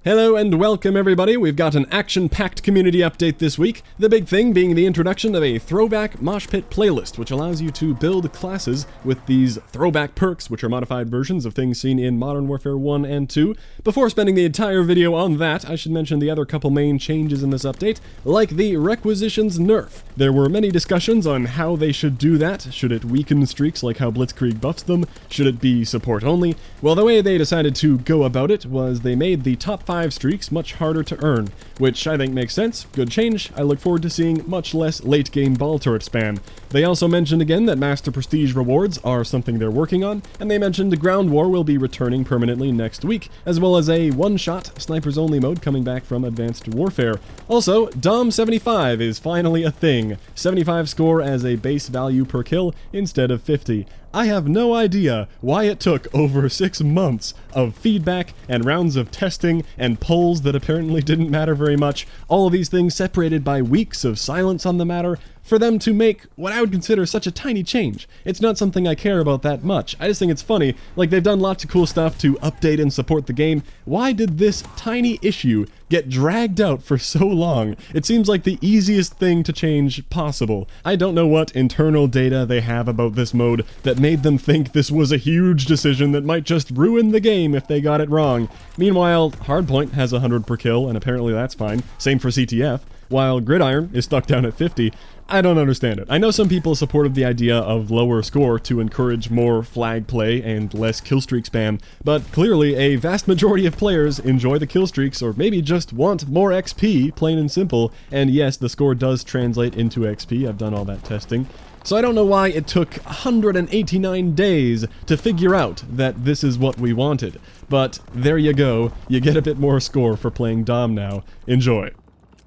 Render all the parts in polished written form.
Hello and welcome everybody. We've got an action-packed community update this week. The big thing being the introduction of a Throwback Moshpit playlist, which allows you to build classes with these throwback perks, which are modified versions of things seen in Modern Warfare 1 and 2. Before spending the entire video on that, I should mention the other couple main changes in this update, like the requisitions nerf. There were many discussions on how they should do that. Should it weaken streaks like how Blitzkrieg buffs them? Should it be support only? Well, the way they decided to go about it was they made the top 5 streaks much harder to earn, which I think makes sense. Good change. I look forward to seeing much less late game ball turret spam. They also mentioned again that Master Prestige rewards are something they're working on, and they mentioned the Ground War will be returning permanently next week, as well as a one-shot snipers only mode coming back from Advanced Warfare. Also, Dom 75 is finally a thing. 75 score as a base value per kill instead of 50. I have no idea why it took over 6 months of feedback and rounds of testing and polls that apparently didn't matter very much, all of these things separated by weeks of silence on the matter, for them to make what I would consider such a tiny change. It's not something I care about that much. I just think it's funny. Like, they've done lots of cool stuff to update and support the game. Why did this tiny issue get dragged out for so long? It seems like the easiest thing to change possible. I don't know what internal data they have about this mode that made them think this was a huge decision that might just ruin the game if they got it wrong. Meanwhile, Hardpoint has 100 per kill, and apparently that's fine. Same for CTF. While Gridiron is stuck down at 50. I don't understand it. I know some people supported the idea of lower score to encourage more flag play and less killstreak spam, but clearly a vast majority of players enjoy the killstreaks or maybe just want more XP, plain and simple, and yes, the score does translate into XP. I've done all that testing. So I don't know why it took 189 days to figure out that this is what we wanted, but there you go. You get a bit more score for playing Dom now. Enjoy.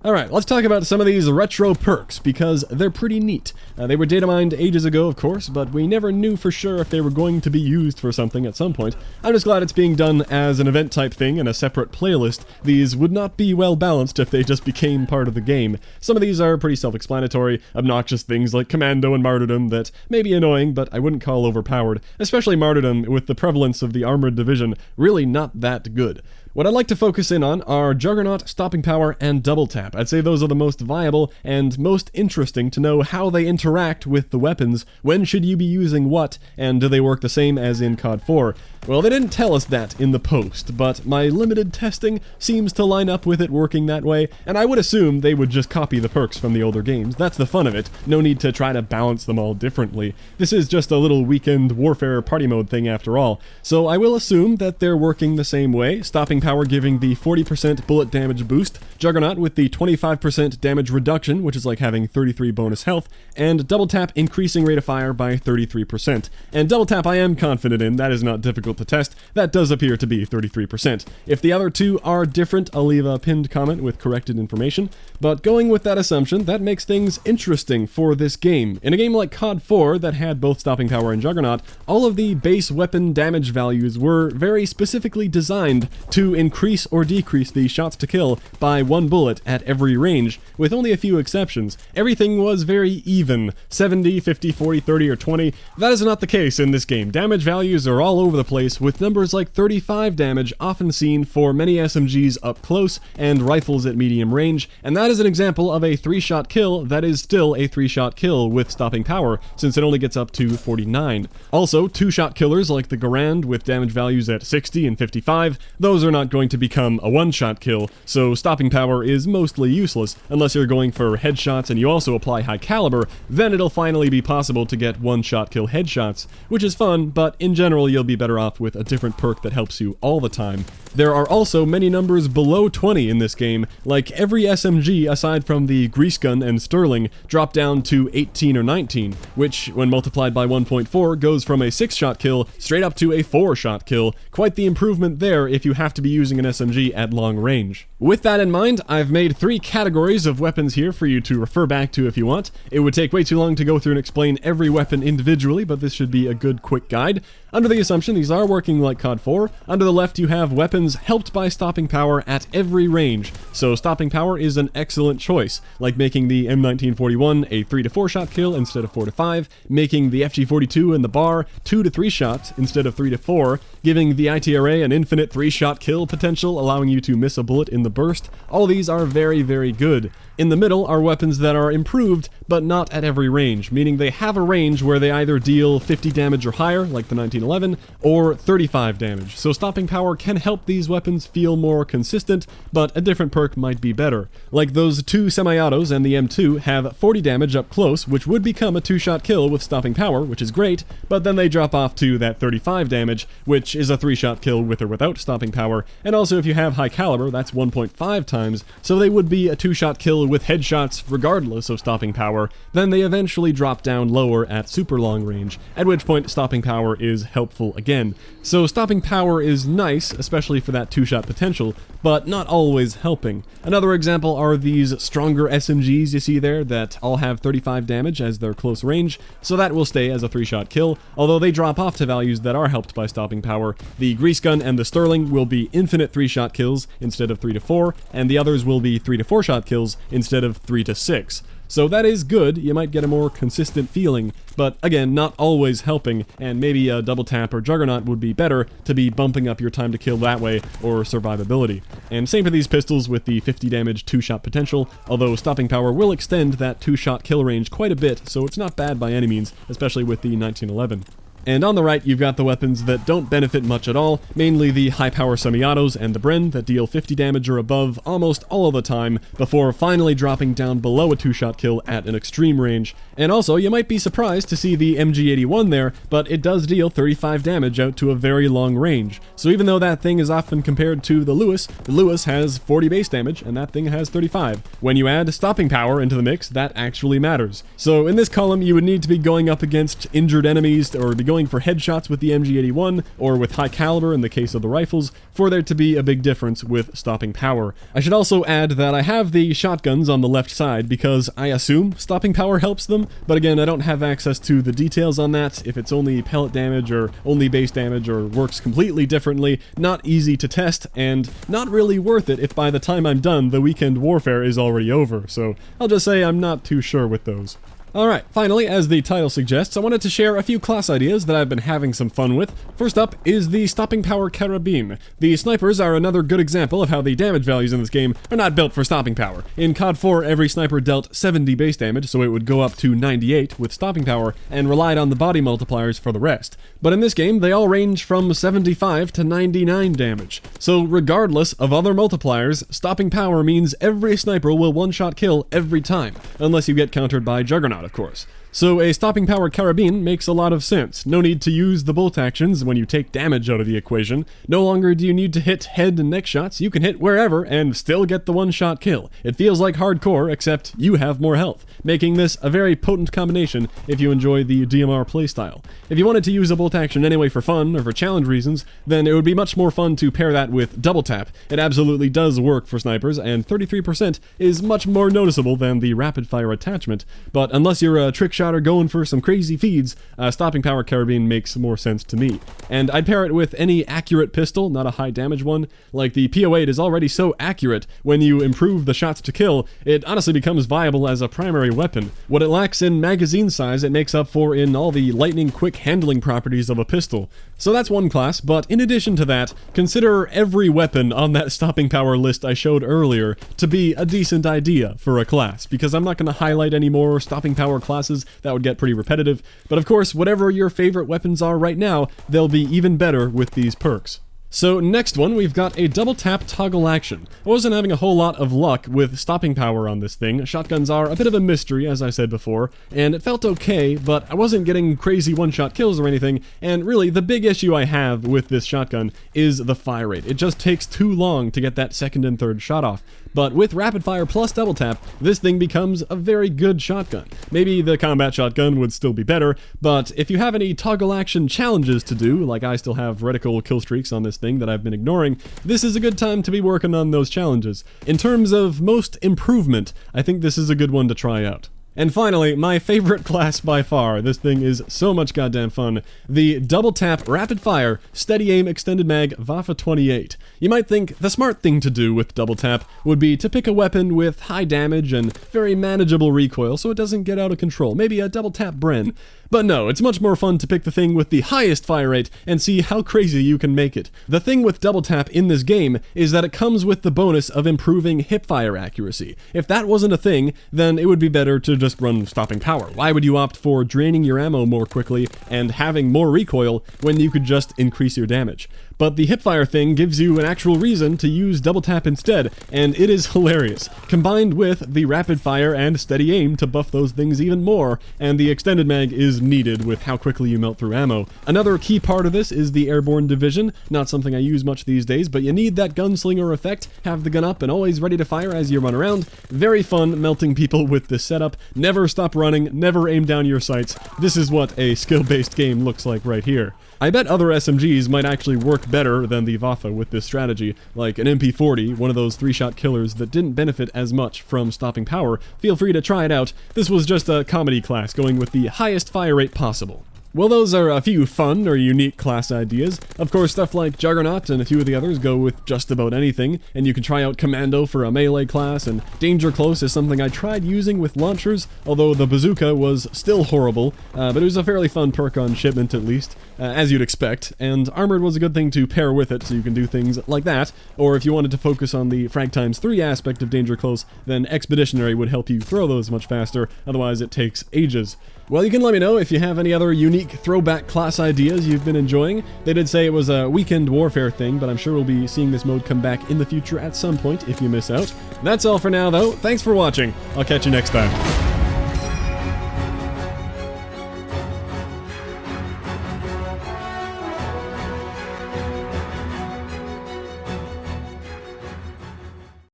Alright, let's talk about some of these retro perks, because they're pretty neat. They were data mined ages ago, of course, but we never knew for sure if they were going to be used for something at some point. I'm just glad it's being done as an event-type thing in a separate playlist. These would not be well balanced if they just became part of the game. Some of these are pretty self-explanatory, obnoxious things like Commando and Martyrdom that may be annoying, but I wouldn't call overpowered. Especially Martyrdom, with the prevalence of the armored division, really not that good. What I'd like to focus in on are Juggernaut, Stopping Power, and Double Tap. I'd say those are the most viable and most interesting to know how they interact with the weapons, when should you be using what, and do they work the same as in CoD 4. Well, they didn't tell us that in the post, but my limited testing seems to line up with it working that way, and I would assume they would just copy the perks from the older games. That's the fun of it. No need to try to balance them all differently. This is just a little weekend warfare party mode thing after all, so I will assume that they're working the same way. Stopping Power giving the 40% bullet damage boost, Juggernaut with the 25% damage reduction, which is like having 33 bonus health, and Double Tap increasing rate of fire by 33%. And Double Tap I am confident in, that is not difficult to test, that does appear to be 33%. If the other two are different, I'll leave a pinned comment with corrected information, but going with that assumption, that makes things interesting for this game. In a game like CoD 4 that had both Stopping Power and Juggernaut, all of the base weapon damage values were very specifically designed to increase or decrease the shots to kill by 1 bullet at every range, with only a few exceptions. Everything was very even, 70, 50, 40, 30, or 20. That is not the case in this game. Damage values are all over the place, with numbers like 35 damage often seen for many SMGs up close and rifles at medium range, and that is an example of a 3-shot kill that is still a 3-shot kill with Stopping Power, since it only gets up to 49. Also, 2-shot killers like the Garand with damage values at 60 and 55, those are not going to become a 1-shot kill, so Stopping Power is mostly useless unless you're going for headshots and you also apply high caliber. Then it'll finally be possible to get 1-shot kill headshots, which is fun, but in general you'll be better off with a different perk that helps you all the time. There are also many numbers below 20 in this game, like every SMG aside from the Grease Gun and Sterling drop down to 18 or 19, which when multiplied by 1.4 goes from a 6-shot kill straight up to a 4-shot kill. Quite the improvement there if you have to be using an SMG at long range. With that in mind, I've made 3 categories of weapons here for you to refer back to if you want. It would take way too long to go through and explain every weapon individually, but this should be a good quick guide. Under the assumption these are working like CoD 4, under the left you have weapons helped by stopping power at every range, so stopping power is an excellent choice, like making the M1941 a 3 to 4 shot kill instead of 4 to 5, making the FG42 and the bar 2 to 3 shots instead of 3 to 4, giving the ITRA an infinite 3-shot kill potential, allowing you to miss a bullet in the burst. All these are very, very good. In the middle are weapons that are improved, but not at every range, meaning they have a range where they either deal 50 damage or higher, like the 1911, or 35 damage. So stopping power can help these weapons feel more consistent, but a different perk might be better. Like those two semi-autos and the M2 have 40 damage up close, which would become a 2-shot kill with stopping power, which is great, but then they drop off to that 35 damage, which is a 3-shot kill with or without stopping power, and also if you have high caliber, that's 1.5 times, so they would be a 2-shot kill with headshots regardless of stopping power. Then they eventually drop down lower at super long range, at which point stopping power is helpful again. So stopping power is nice, especially for that 2-shot potential, but not always helping. Another example are these stronger SMGs you see there that all have 35 damage as their close range, so that will stay as a 3-shot kill, although they drop off to values that are helped by stopping power. The Grease Gun and the Sterling will be infinite 3-shot kills instead of 3 to 4, and the others will be 3 to 4-shot kills instead of 3 to 6. So that is good, you might get a more consistent feeling, but again, not always helping, and maybe a double tap or Juggernaut would be better to be bumping up your time to kill that way, or survivability. And same for these pistols with the 50 damage 2-shot potential, although stopping power will extend that 2-shot kill range quite a bit, so it's not bad by any means, especially with the 1911. And on the right, you've got the weapons that don't benefit much at all, mainly the high-power semi-autos and the Bren that deal 50 damage or above almost all of the time, before finally dropping down below a 2-shot kill at an extreme range. And also, you might be surprised to see the MG81 there, but it does deal 35 damage out to a very long range. So even though that thing is often compared to the Lewis has 40 base damage, and that thing has 35. When you add stopping power into the mix, that actually matters. So in this column, you would need to be going up against injured enemies, or be going for headshots with the MG81, or with high caliber in the case of the rifles, for there to be a big difference with stopping power. I should also add that I have the shotguns on the left side because I assume stopping power helps them, but again, I don't have access to the details on that, if it's only pellet damage or only base damage or works completely differently, not easy to test, and not really worth it if by the time I'm done the weekend warfare is already over, so I'll just say I'm not too sure with those. Alright, finally, as the title suggests, I wanted to share a few class ideas that I've been having some fun with. First up is the stopping power carabine. The snipers are another good example of how the damage values in this game are not built for stopping power. In CoD 4, every sniper dealt 70 base damage, so it would go up to 98 with stopping power, and relied on the body multipliers for the rest. But in this game, they all range from 75 to 99 damage. So regardless of other multipliers, stopping power means every sniper will one-shot kill every time, unless you get countered by Juggernaut, of course. So a stopping power carabine makes a lot of sense. No need to use the bolt actions when you take damage out of the equation. No longer do you need to hit head and neck shots, you can hit wherever and still get the one-shot kill. It feels like hardcore, except you have more health, making this a very potent combination if you enjoy the DMR playstyle. If you wanted to use a bolt action anyway for fun or for challenge reasons, then it would be much more fun to pair that with double tap. It absolutely does work for snipers, and 33% is much more noticeable than the rapid fire attachment, but unless you're a trick shotter going for some crazy feeds, stopping power carabine makes more sense to me. And I'd pair it with any accurate pistol, not a high damage one. Like the PO8 is already so accurate, when you improve the shots to kill, it honestly becomes viable as a primary weapon. What it lacks in magazine size, it makes up for in all the lightning quick handling properties of a pistol. So that's one class, but in addition to that, consider every weapon on that stopping power list I showed earlier to be a decent idea for a class, because I'm not going to highlight any more stopping power classes. That would get pretty repetitive, but of course, whatever your favorite weapons are right now, they'll be even better with these perks. So next one, we've got a double tap toggle action. I wasn't having a whole lot of luck with stopping power on this thing. Shotguns are a bit of a mystery, as I said before, and it felt okay, but I wasn't getting crazy one-shot kills or anything, and really, the big issue I have with this shotgun is the fire rate. It just takes too long to get that second and third shot off. But with rapid fire plus double tap, this thing becomes a very good shotgun. Maybe the combat shotgun would still be better, but if you have any toggle action challenges to do, like I still have reticle kill streaks on this thing that I've been ignoring, this is a good time to be working on those challenges. In terms of most improvement, I think this is a good one to try out. And finally, my favorite class by far, this thing is so much goddamn fun, the double tap rapid fire steady aim extended mag Waffe 28. You might think the smart thing to do with double tap would be to pick a weapon with high damage and very manageable recoil so it doesn't get out of control, maybe a double tap Bren. But no, it's much more fun to pick the thing with the highest fire rate and see how crazy you can make it. The thing with double tap in this game is that it comes with the bonus of improving hipfire accuracy. If that wasn't a thing, then it would be better to just run stopping power. Why would you opt for draining your ammo more quickly and having more recoil when you could just increase your damage? But the hipfire thing gives you an actual reason to use double tap instead, and it is hilarious. Combined with the rapid fire and steady aim to buff those things even more, and the extended mag is needed with how quickly you melt through ammo. Another key part of this is the airborne division, not something I use much these days, but you need that gunslinger effect, have the gun up and always ready to fire as you run around. Very fun melting people with this setup. Never stop running, never aim down your sights. This is what a skill-based game looks like right here. I bet other SMGs might actually work better than the Waffe with this strategy, like an MP40, one of those 3-shot killers that didn't benefit as much from stopping power. Feel free to try it out. This was just a comedy class going with the highest fire rate possible. Well, those are a few fun or unique class ideas. Of course, stuff like Juggernaut and a few of the others go with just about anything, and you can try out Commando for a melee class, and Danger Close is something I tried using with launchers, although the bazooka was still horrible, but it was a fairly fun perk on shipment at least, as you'd expect, and Armored was a good thing to pair with it so you can do things like that, or if you wanted to focus on the frag times 3 aspect of Danger Close, then Expeditionary would help you throw those much faster, otherwise it takes ages. Well, you can let me know if you have any other unique throwback class ideas you've been enjoying. They did say it was a weekend warfare thing, but I'm sure we'll be seeing this mode come back in the future at some point if you miss out. That's all for now, though. Thanks for watching. I'll catch you next time.